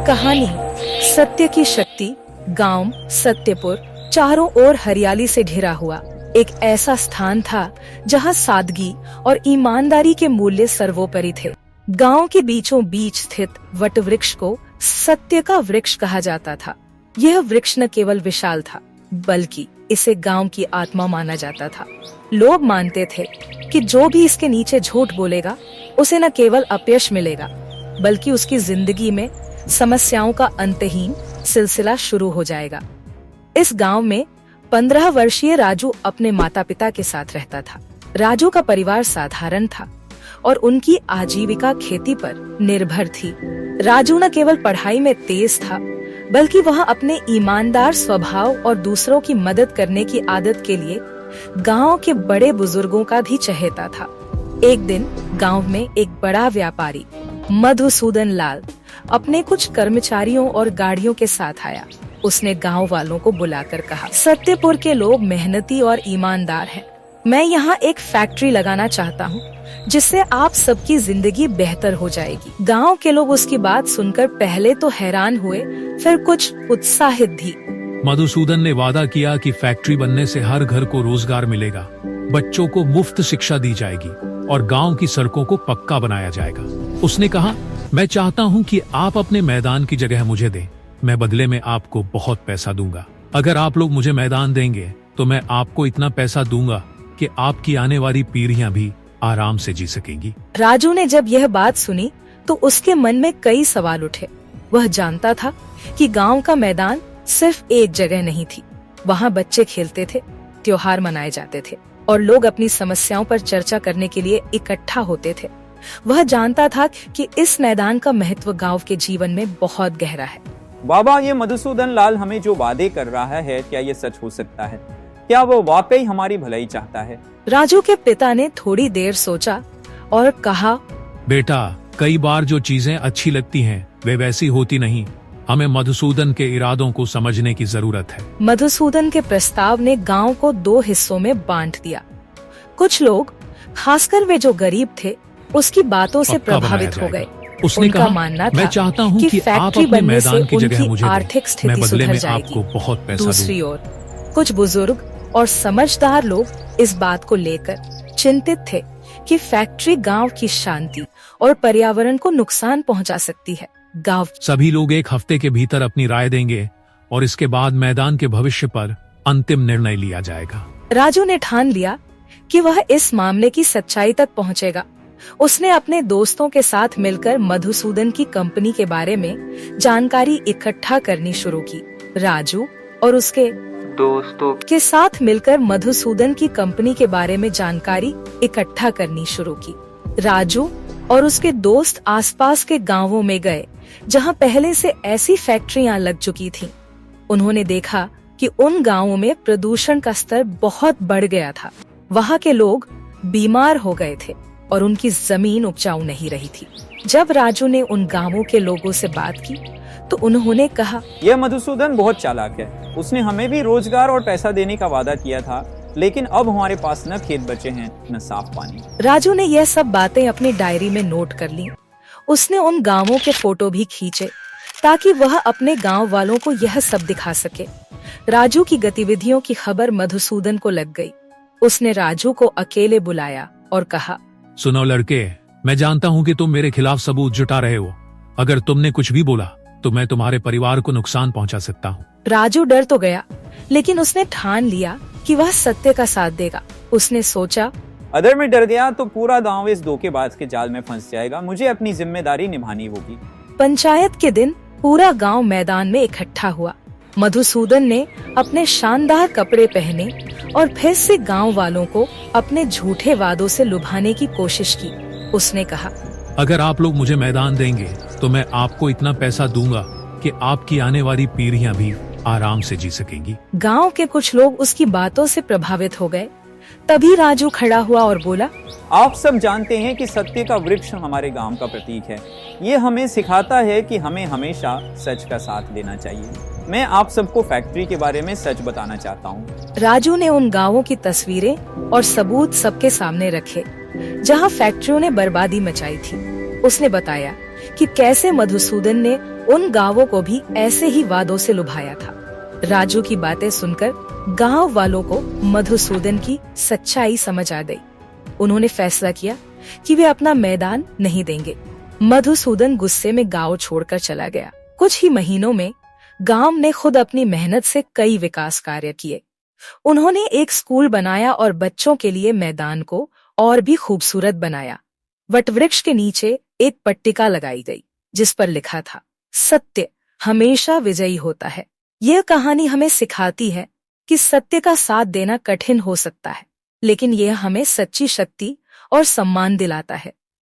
कहानी सत्य की शक्ति। गांव सत्यपुर चारों ओर हरियाली से घिरा हुआ एक ऐसा स्थान था जहां सादगी और ईमानदारी के मूल्य सर्वोपरि थे। गांव के बीचों बीच स्थित वट वृक्ष को सत्य का वृक्ष कहा जाता था। यह वृक्ष न केवल विशाल था बल्कि इसे गांव की आत्मा माना जाता था। लोग मानते थे कि जो भी इसके नीचे झूठ बोलेगा उसे न केवल अपयश मिलेगा बल्कि उसकी जिंदगी में समस्याओं का अंतहीन सिलसिला शुरू हो जाएगा। इस गांव में 15 वर्षीय राजू अपने माता पिता के साथ रहता था। राजू का परिवार साधारण था और उनकी आजीविका खेती पर निर्भर थी। राजू न केवल पढ़ाई में तेज था बल्कि वह अपने ईमानदार स्वभाव और दूसरों की मदद करने की आदत के लिए गांव के बड़े बुजुर्गों का भी चहेता था। एक दिन गांव में एक बड़ा व्यापारी मधुसूदन लाल अपने कुछ कर्मचारियों और गाड़ियों के साथ आया। उसने गांव वालों को बुलाकर कहा, सत्यपुर के लोग मेहनती और ईमानदार हैं। मैं यहाँ एक फैक्ट्री लगाना चाहता हूँ जिससे आप सबकी जिंदगी बेहतर हो जाएगी। गांव के लोग उसकी बात सुनकर पहले तो हैरान हुए, फिर कुछ उत्साहित भी। मधुसूदन ने वादा किया कि फैक्ट्री बनने से हर घर को रोजगार मिलेगा, बच्चों को मुफ्त शिक्षा दी जाएगी और गांव की सड़कों को पक्का बनाया जाएगा। उसने कहा, मैं चाहता हूं कि आप अपने मैदान की जगह मुझे दें। मैं बदले में आपको बहुत पैसा दूंगा। अगर आप लोग मुझे मैदान देंगे तो मैं आपको इतना पैसा दूंगा कि आपकी आने वाली पीढ़ियां भी आराम से जी सकेंगी। राजू ने जब यह बात सुनी तो उसके मन में कई सवाल उठे। वह जानता था कि गांव का मैदान सिर्फ एक जगह नहीं थी। वहाँ बच्चे खेलते थे, त्योहार मनाए जाते थे और लोग अपनी समस्याओं पर चर्चा करने के लिए इकट्ठा होते थे। वह जानता था कि इस मैदान का महत्व गांव के जीवन में बहुत गहरा है। बाबा, ये मधुसूदन लाल हमें जो वादे कर रहा है, क्या ये सच हो सकता है? क्या वो वाकई हमारी भलाई चाहता है? राजू के पिता ने थोड़ी देर सोचा और कहा, बेटा, कई बार जो चीजें अच्छी लगती हैं वे वैसी होती नहीं। हमें मधुसूदन के इरादों को समझने की जरूरत है। मधुसूदन के प्रस्ताव ने गांव को 2 हिस्सों में बांट दिया। कुछ लोग, खासकर वे जो गरीब थे, उसकी बातों से प्रभावित हो गए। उसने उनका कहा, मानना मैं था चाहता हूं कि आप फैक्ट्री अपने बनने से मैदान की जगह उनकी मुझे दें। आर्थिक मैं स्थिति बदले सुधर में जाएगी। आपको बहुत पैसा दूसरी दूंगा। ओर कुछ बुजुर्ग और समझदार लोग इस बात को लेकर चिंतित थे कि फैक्ट्री गांव की शांति और पर्यावरण को नुकसान पहुंचा सकती है। गांव सभी लोग 1 हफ्ते के भीतर अपनी राय देंगे और इसके बाद मैदान के भविष्य पर अंतिम निर्णय लिया जाएगा। राजू ने ठान लिया कि वह इस मामले की सच्चाई तक पहुंचेगा। उसने अपने दोस्तों के साथ मिलकर मधुसूदन की कंपनी के बारे में जानकारी इकट्ठा करनी शुरू की। राजू और उसके दोस्तों के साथ मिलकर मधुसूदन की कंपनी के बारे में जानकारी इकट्ठा करनी शुरू की। राजू और उसके दोस्त आसपास के गांवों में गए जहां पहले से ऐसी फैक्ट्रियां लग चुकी थीं। उन्होंने देखा कि उन गांवों में प्रदूषण का स्तर बहुत बढ़ गया था। वहां के लोग बीमार हो गए थे और उनकी जमीन उपजाऊ नहीं रही थी। जब राजू ने उन गांवों के लोगों से बात की तो उन्होंने कहा, यह मधुसूदन बहुत चालाक है। उसने हमें भी रोजगार और पैसा देने का वादा किया था, लेकिन अब हमारे पास न खेत बचे हैं न साफ पानी। राजू ने यह सब बातें अपनी डायरी में नोट कर ली। उसने उन गांवों के फोटो भी खींचे ताकि वह अपने गांव वालों को यह सब दिखा सके। राजू की गतिविधियों की खबर मधुसूदन को लग गई। उसने राजू को अकेले बुलाया और कहा, सुनो लड़के, मैं जानता हूँ कि तुम मेरे खिलाफ सबूत जुटा रहे हो। अगर तुमने कुछ भी बोला तो मैं तुम्हारे परिवार को नुकसान पहुँचा सकता हूँ। राजू डर तो गया लेकिन उसने ठान लिया कि वह सत्य का साथ देगा। उसने सोचा, अगर मैं डर गया तो पूरा गांव इस धोखेबाज के जाल में फंस जाएगा। मुझे अपनी जिम्मेदारी निभानी होगी। पंचायत के दिन पूरा गांव मैदान में इकट्ठा हुआ। मधुसूदन ने अपने शानदार कपड़े पहने और फिर से गांव वालों को अपने झूठे वादों से लुभाने की कोशिश की। उसने कहा, अगर आप लोग मुझे मैदान देंगे तो मैं आपको इतना पैसा दूंगा कि आपकी आने वाली पीढ़ियां भी आराम से जी सकेंगी। गांव के कुछ लोग उसकी बातों से प्रभावित हो गए। तभी राजू खड़ा हुआ और बोला, आप सब जानते हैं कि सत्य का वृक्ष हमारे गांव का प्रतीक है। ये हमें सिखाता है कि हमें हमेशा सच का साथ देना चाहिए। मैं आप सबको फैक्ट्री के बारे में सच बताना चाहता हूँ। राजू ने उन गांवों की तस्वीरें और सबूत सबके सामने रखे जहां फैक्ट्रियों ने बर्बादी मचाई थी। उसने बताया कि कैसे मधुसूदन ने उन गांवों को भी ऐसे ही वादों से लुभाया था। राजू की बातें सुनकर गांव वालों को मधुसूदन की सच्चाई समझ आ गई। उन्होंने फैसला किया कि वे अपना मैदान नहीं देंगे। मधुसूदन गुस्से में गांव छोड़कर चला गया। कुछ ही महीनों में गांव ने खुद अपनी मेहनत से कई विकास कार्य किए। उन्होंने एक स्कूल बनाया और बच्चों के लिए मैदान को और भी खूबसूरत बनाया। वटवृक्ष के नीचे एक पट्टिका लगाई गई जिस पर लिखा था, सत्य हमेशा विजयी होता है। यह कहानी हमें सिखाती है कि सत्य का साथ देना कठिन हो सकता है, लेकिन यह हमें सच्ची शक्ति और सम्मान दिलाता है।